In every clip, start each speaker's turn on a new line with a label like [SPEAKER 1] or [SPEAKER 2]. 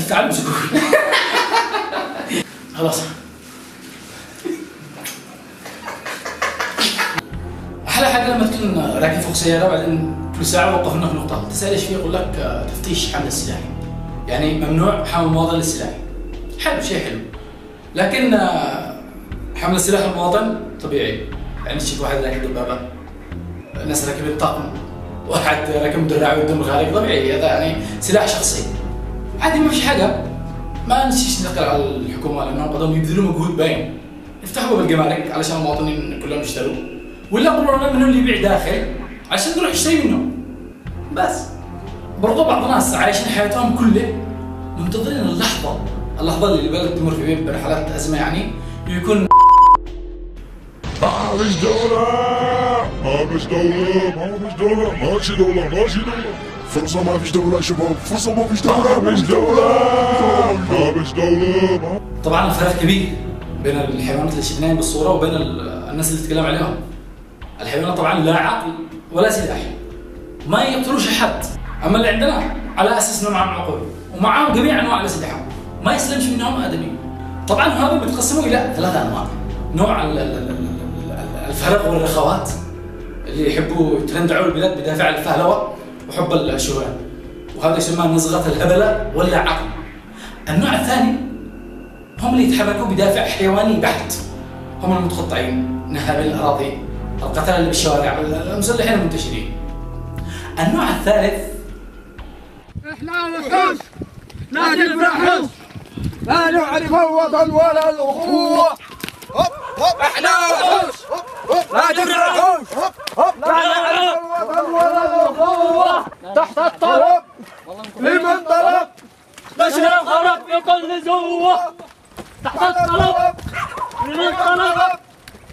[SPEAKER 1] تعال امسكه. خلاص. احلى حاجه لما تكون راكب فوق سياره وبعدين كل ساعه وقفنا في نقطه تسال ايش فيه، يقول لك تفتيش حمل السلاح. يعني ممنوع حمل مواطن للسلاح. حلو، شيء حلو. لكن حمل السلاح المواطن طبيعي. يعني تشوف واحد راكب دبابه، الناس راكبين طقم، واحد راكب دراع قدام الخارج، طبيعي هذا يعني سلاح شخصي. عادي ما فيش حاجه. ما نسيش نذكر على الحكومه لانهم بدهم يبذلوا مجهود باين. يفتحوا باب الجمارك علشان المواطنين كلهم يشتروا، ولا قررنا منه اللي يبيع داخل عشان نروح نشتري منه. بس برضو بعض الناس عايشين حياتهم كلها منتظرين اللحظه اللي البلد تمر فيها برحلات ازمه، يعني يكون
[SPEAKER 2] ما فيش دولة، ما فيش دولة، ما فيش دولة، ماشي دولة، ماشي دولة. فرصة ما فيش دولة يا شباب، فرصة ما فيش دولة، ما فيش دولة، ما فيش دولة.
[SPEAKER 1] طبعا الفرق كبير بين الحيوانات اللي شفناها بالصورة وبين الناس اللي تتكلم عليهم. الحيوانات طبعا لا عقل ولا سلاح، ما يقتلوش حد. اما اللي عندنا على اساس انهم معهم عقول ومعهم جميع انواع الاسلحة، ما يسلمش منهم ادمي. طبعا هذا بيتقسموا الى 3 انواع. نوع الفرق والرخوات اللي يحبوا يترندعوا البلاد بدافع الفهلوه وحب الشهرة، وهذا يسمى نزغة الهبلة ولا عقل. النوع الثاني هم اللي يتحركوا بدافع حيواني بحت، هم المتقطعين، نهابين الاراضي، القتلة اللي بالشوارع، المسلحين المنتشرين. النوع الثالث
[SPEAKER 3] احنا وحوش لا نفرحوش، لا نعرف الوطن ولا الاخوة. احنا وحوش لا تفرحوش، لا نعرف الوطن ولا الاخوة. تحت الطلب لمن طلب نشر الخرب بكل زوة. تحت الطلب لمن طلب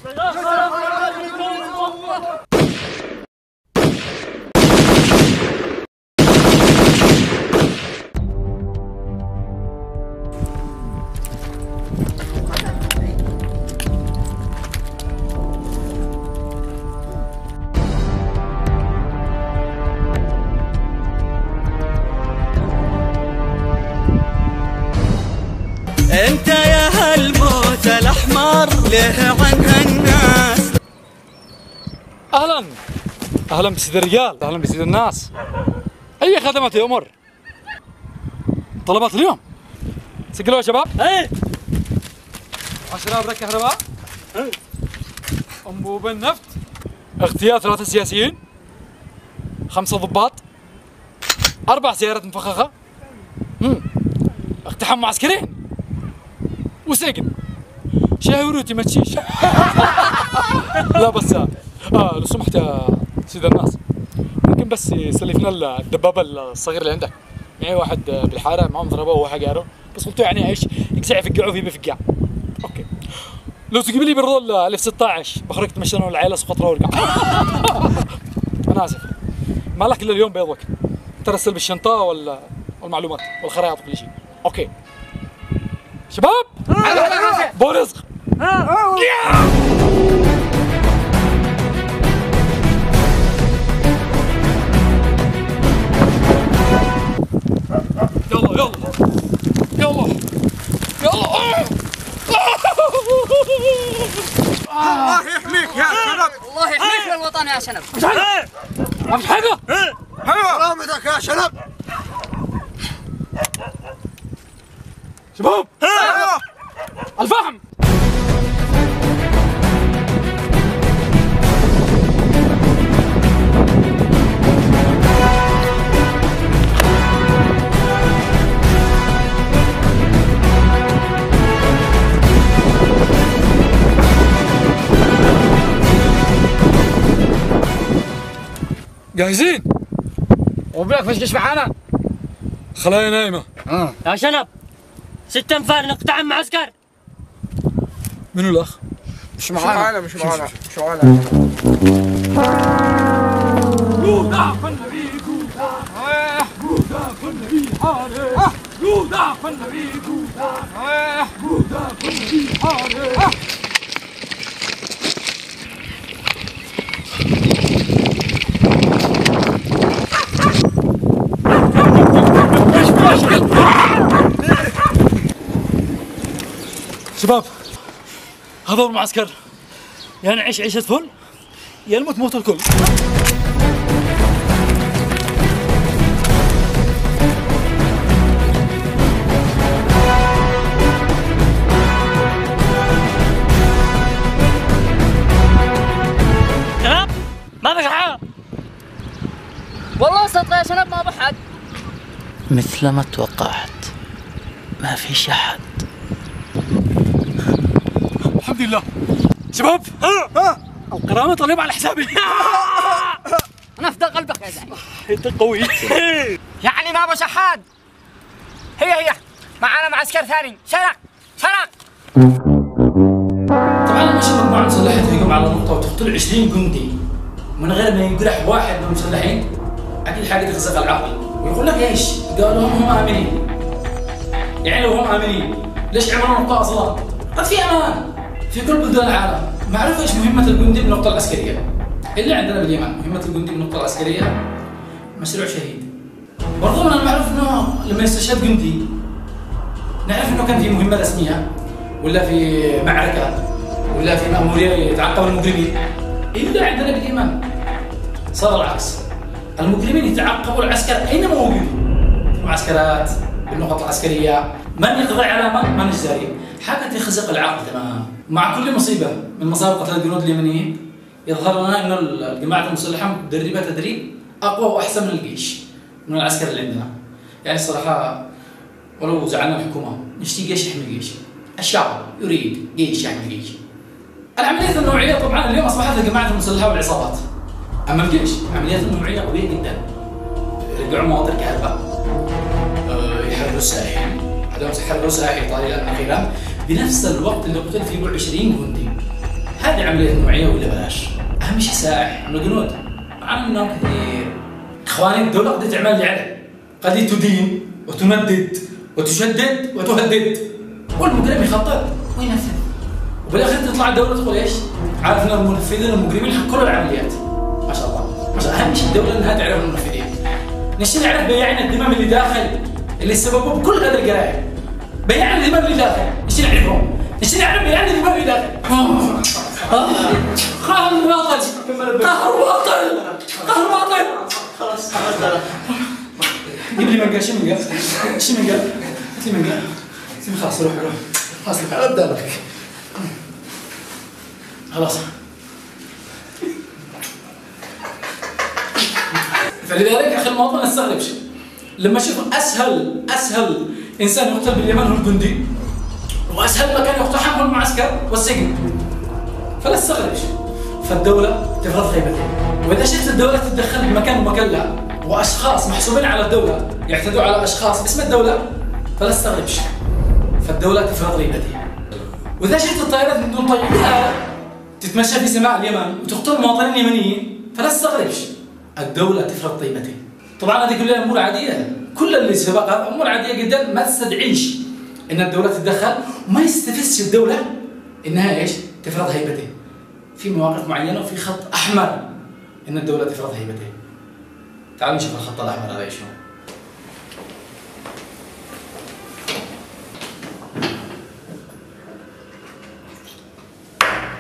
[SPEAKER 3] نشر الخرب بكل زوة.
[SPEAKER 4] انت يا هالموت الاحمر ليه عنها الناس.
[SPEAKER 5] اهلا بسيد الرجال، اهلا بسيد الناس. اي خدمات يا امر؟ طلبات اليوم سجلوا يا شباب. 10 ابرة كهرباء، انبوب النفط، اغتيال 3 سياسيين، 5 ضباط، 4 سيارات مفخخة، اقتحام معسكرين، وسجن. شاي وروتي ما تشيش. لا بس لو سمحت يا سيد الناس، ممكن بس يسلفنا الدبابة الصغير اللي عندك. معي واحد بالحارة معهم ضربوه وهو حقاره، بس قلت يعني ايش يقزع يفقعوا فيه بفقع. اوكي لو تجيب لي بالرول 1016 بخرج تمشي انا والعيلة سقطرة وارجع. انا اسف، ما لك الا اليوم بيض وقت ترسل بالشنطة والمعلومات والخرائط وكل شيء. اوكي شباب بو رزق. يلا يلا يلا.
[SPEAKER 3] الله يحميك يا شنب،
[SPEAKER 6] الله يحميك للوطن يا شنب.
[SPEAKER 5] ما فيش حاجة.
[SPEAKER 3] سلامتك يا شنب.
[SPEAKER 5] شباب الفحم. جاهزين؟
[SPEAKER 6] وبلك فشكش معانا.
[SPEAKER 5] خلايا نايمة.
[SPEAKER 6] يا شنب 6 انفار نقطع معسكر.
[SPEAKER 5] منو الأخ؟
[SPEAKER 3] مش معانا.
[SPEAKER 5] جودة فالنبي جودة، جودة فالنبي حارس، جودة فالنبي جودة، جودة فالنبي حارس. شباب هذا هو المعسكر، يا نعيش عيشة فل يا نموت موت الكل.
[SPEAKER 6] شباب ما في حاجة
[SPEAKER 7] والله صدق يا شباب ما بحد.
[SPEAKER 8] مثل ما توقعت ما في أحد.
[SPEAKER 5] الحمد لله. شباب القرامة طالب على حسابي.
[SPEAKER 7] انا افدى قلبك يا زعيم.
[SPEAKER 5] انت قوي.
[SPEAKER 7] يعني ما بش احد. هي معانا معسكر ثاني. شرق
[SPEAKER 1] طبعا لما شوف مجموعه مسلحه تهجم على النقطه وتقتل 20 جندي من غير ما يجرح واحد من المسلحين، اكيد حاجه تخزق العقل ويقول لك ايش؟ قالوا هم امنين. يعني لو هم امنين ليش عملوا نقطه اصلا؟ قد في امان في كل بلدان العالم. معروف ايش مهمه الجندي بالنقطه العسكريه؟ اللي عندنا باليمن مهمه الجندي بالنقطه العسكريه مشروع شهيد. برضو من المعروف انه لما يستشهد جندي نعرف انه كان في مهمه رسميه ولا في معركه ولا في مأمورية يتعقب المجرمين. إلا عندنا بالإيمان صار العكس، المجرمين يتعقبوا العسكر أينما موجودوا، في المعسكرات بالنقط العسكرية، من يقضي على من الجاري، حاجة تخزق العقل تماما. مع كل مصيبة من مصائب قتل الجنود اليمنيين يظهر لنا إنه الجماعات المسلحة مدربة تدريب أقوى وأحسن من الجيش، من العسكر اللي عندنا. يعني الصراحة ولو زعلنا الحكومة نشتي جيش يحمي جيش، الشعب يريد جيش يحمي جيش. العمليات النوعية طبعا اليوم أصبحت للجماعات المسلحة والعصابات. أما الجيش عمليات النوعية قوية جدا. يرجعوا مواطن كهرباء، يحرروا الساحل، عندهم حرروا ساحل طائرة أخيرا بنفس الوقت اللي قتل فيه 20 جندي. هذه عملية نوعية ولا بلاش؟ أهم شيء ساح من الجنود. معنا منهم كثير. إخواني الدولة قد تعمل لي عليه. قد تدين وتندد وتشدد وتهدد. والمجرم يخطط وينفذ. وبالاخير تطلع الدوله تقول ايش؟ عارف ان المنفذين المجرمين حق كل العمليات. ما شاء الله، ما شاء الله. اهم شيء الدوله انها تعرف المنفذين. نشتي نعرف بياعين الدمام اللي داخل اللي سببوا بكل هذه الجرائم. بياعين الدمام اللي داخل، نشتي نعرفهم. نشتي نعرف بياعين الدمام اللي داخل. قهر الباطل، قهر باطل، قهر باطل. خلاص جيب لي منقال. شو منقال؟ شو منقال؟ هات لي منقال. خلاص روح خلاص ابدا لك. خلاص. فلذلك يا اخي الموضوع ما نستغربش لما اشوف اسهل انسان يقتل باليمن هو الجندي، واسهل مكان يقتحم هو المعسكر والسجن. فلا تستغربش. فالدوله تفرض خيبتها، واذا شفت الدوله تتدخل بمكان ومكان لا، واشخاص محسوبين على الدوله يعتدوا على اشخاص باسم الدوله، فلا تستغربش. فالدوله تفرض ريبتها. واذا شفت الطائرات من دون طيار تتمشى في سماء اليمن وتقتل مواطنين يمنيين، فلا تستغربش. الدولة تفرض طيبتها. طبعا هذه كلها امور عادية، كل اللي سبق هذه امور عادية جدا، ما تستدعيش ان الدولة تتدخل، وما يستفزش الدولة انها ايش؟ تفرض هيبتها. في مواقف معينة وفي خط احمر ان الدولة تفرض هيبتها. تعالوا نشوف الخط الاحمر هذا ايش هو.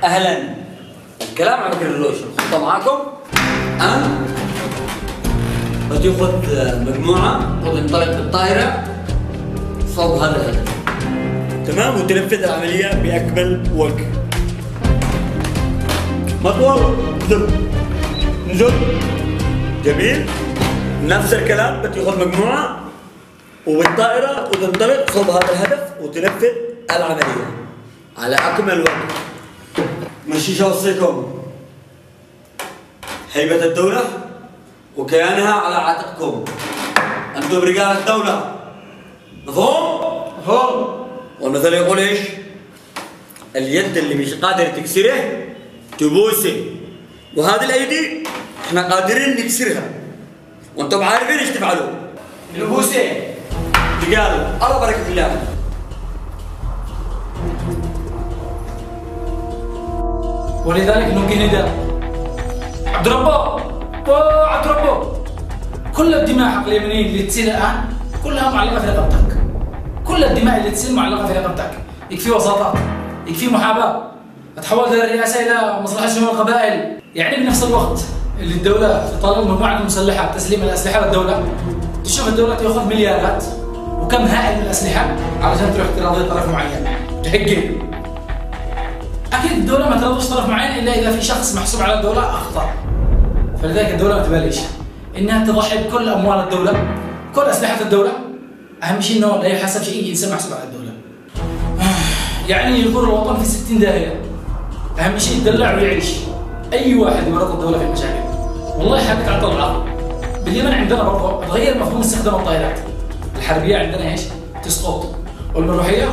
[SPEAKER 9] اهلا، الكلام عن كرلوش. الخطه معاكم بتاخذ مجموعه وتنطلق بالطائره صوب هذا الهدف،
[SPEAKER 6] تمام، وتنفذ العمليه باكمل وجه. مطور نزل. جميل. نفس الكلام بتاخذ مجموعه وبالطائره وتنطلق صوب هذا الهدف وتنفذ العمليه على اكمل وجه. ماشي شو اوصيكم؟ هيبة الدولة وكيانها على عاتقكم. انتم رجال الدولة. مفهوم؟ مفهوم. والمثل يقول ايش؟ اليد اللي مش قادر تكسره تبوسه. وهذه الايدي احنا قادرين نكسرها. وانتم عارفين ايش تفعلوا؟ نبوسه. رجال الله بارك في الله.
[SPEAKER 1] ولذلك نوجه نداء عبد ربه عبد ربه، كل الدماء حق اليمنيين اللي تسيل الان كلها معلقه في رقبتك. كل الدماء اللي تسيل معلقه في رقبتك. يكفي وساطات. يكفي محاباه، تحولت الرئاسه الى مصلحه شؤون القبائل. يعني بنفس الوقت اللي الدوله تطالب مجموعه المسلحه بتسليم الاسلحه للدوله، تشوف الدوله تاخذ مليارات وكم هائل من الاسلحه علشان تروح تراضي طرف معين تحقق. اكيد الدوله ما ترضيش طرف معين الا اذا في شخص محسوب على الدوله اخطا. فلذلك الدوله ما تباليش انها تضحي بكل اموال الدوله، كل اسلحه الدوله. اهم شيء انه لا يحاسب شيء انسان محسوب على الدوله. يعني يغور الوطن في 60 داهيه. اهم شيء يدلع ويعيش. اي واحد يورط الدوله في المشاكل والله حاجه تعطل العقل. باليمن عندنا برضه تغير مفهوم استخدام الطائرات. الحربيه عندنا ايش؟ تسقط، والمروحيه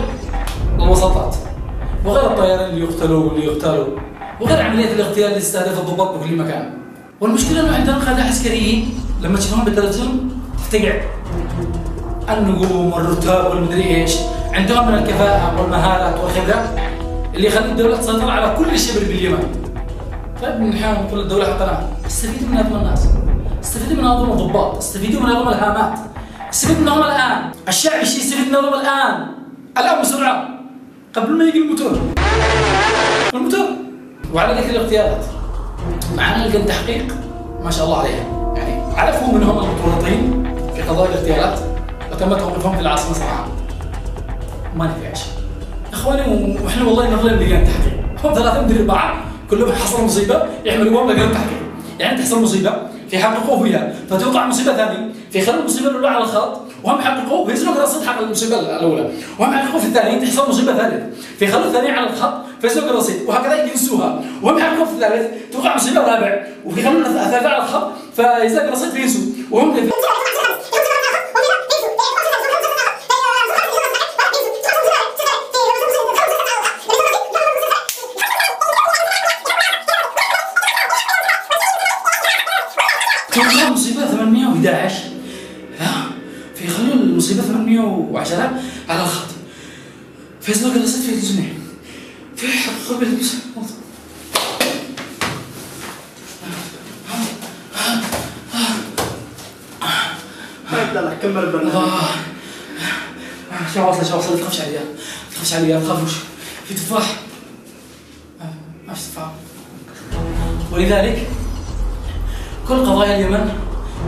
[SPEAKER 1] الوساطات، وغير الطيارين اللي يقتلوا واللي يغتالوا، وغير عمليات الاغتيال اللي تستهدف الضباط بكل مكان. والمشكله انه عندنا قاده عسكريين لما تشوفهم بالتلفزيون تفتقع. النجوم والرتاب والمدري ايش، عندهم من الكفاءه والمهارات والخبره اللي يخلي الدوله تسيطر على كل شبر باليمن. طيب نحاول نقول للدوله حقنا استفيدوا من هذول الناس، استفيدوا من هذول الضباط، استفيدوا من هذول الهامات، استفيدوا منهم الان، الشعب يستفيد منهم الان بسرعه قبل ما يجي الموتور. وعلى ذكر الاغتيالات معنا لجنه تحقيق ما شاء الله عليها، يعني عرفوا من هم المتورطين في قضايا الاغتيالات وتم توقيفهم في العاصمه صراحه. ما نفعش اخواني، واحنا والله نظلم لجنه تحقيق، هم 3 مدير 4 كلهم حصلوا مصيبه يعملوا لجنه تحقيق. يعني تحصل مصيبه فيحققوا فيها، فتوقع مصيبه ثانيه فيخلوا المصيبه الاولى على الخط وهم يحققوا ويزنوا رصيد حق المصيبه الاولى، وهم يحققوا في الثانيه تحصل مصيبه ثالثه فيخلوا الثانيه على الخط فيزنوا الرصيد، وهكذا ينسوها، وهم يحققوا في الثالث توقع مصيبه رابع ويخلوا الثالثه على الخط فيزنوا الرصيد فينسوا، وهم توقع مصيبة 811 فيخلوا المصيبة 810 على الخط فيزنوا الرصيد في الجنيه فيحققوا بالمصيبة.
[SPEAKER 3] يلا كمل البرنامج.
[SPEAKER 1] شو واصل تخافش عليا تخافوش في تفاح ما في تفاح. ولذلك كل قضايا اليمن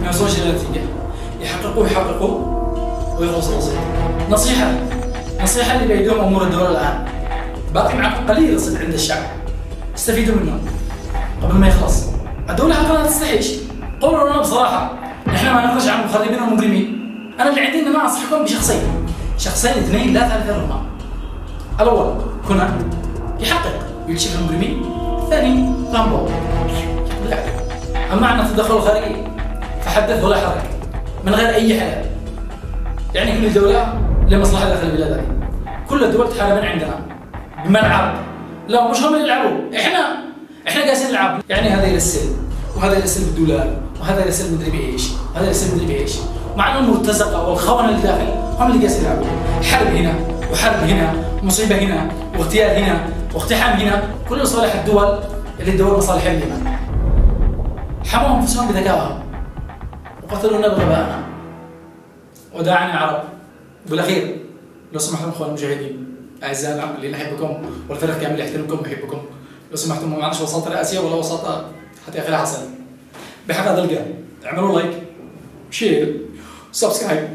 [SPEAKER 1] ما يوصلوش الى نتيجه، يحققوا ويخلص الرصيد. نصيحه اللي بيدهم امور الدوله الان، باقي معكم قليل رصيد عند الشعب، استفيدوا منه قبل ما يخلص. الدوله حقا ما تستحيش، قولوا لنا بصراحه نحن ما نخرج عن المخربين والمجرمين. انا اللي عندي انما انصحكم شخصين 2 لا ثالث لهما. الاول كنا يحقق ويكشف المجرمين، الثاني رامبو يقضي عليه. اما عن التدخل الخارجي فحدث ولا حرج من غير اي حاجه. يعني كل دوله لها مصلحه داخل البلاد هذه، كل الدول تحاربين عندنا بملعب، لا مش هم اللي يلعبوا، احنا جالسين نلعب. يعني هذا يرسل وهذا يرسل بالدولار وهذا يرسل مدري بايش وهذا يرسل مدري بايش، مع ان المرتزقه والخونه اللي داخل هم اللي جالسين يلعبوا. حرب هنا وحرب هنا، مصيبه هنا واغتيال هنا واقتحام هنا، كل لصالح الدول اللي تدور مصالح اليمن. حموا انفسهم بذكائهم وقتلونا بغبائنا. وداعنا العرب. بالاخير لو سمحتم اخوان المجاهدين اعزائنا اللي نحبكم والفريق كامل يحترمكم ويحبكم، لو سمحتم ما معناش وساطه رئاسيه ولا وساطه حتى اخيرا حسن. بحق هذا القلب اعملوا لايك، شير، سبسكرايب.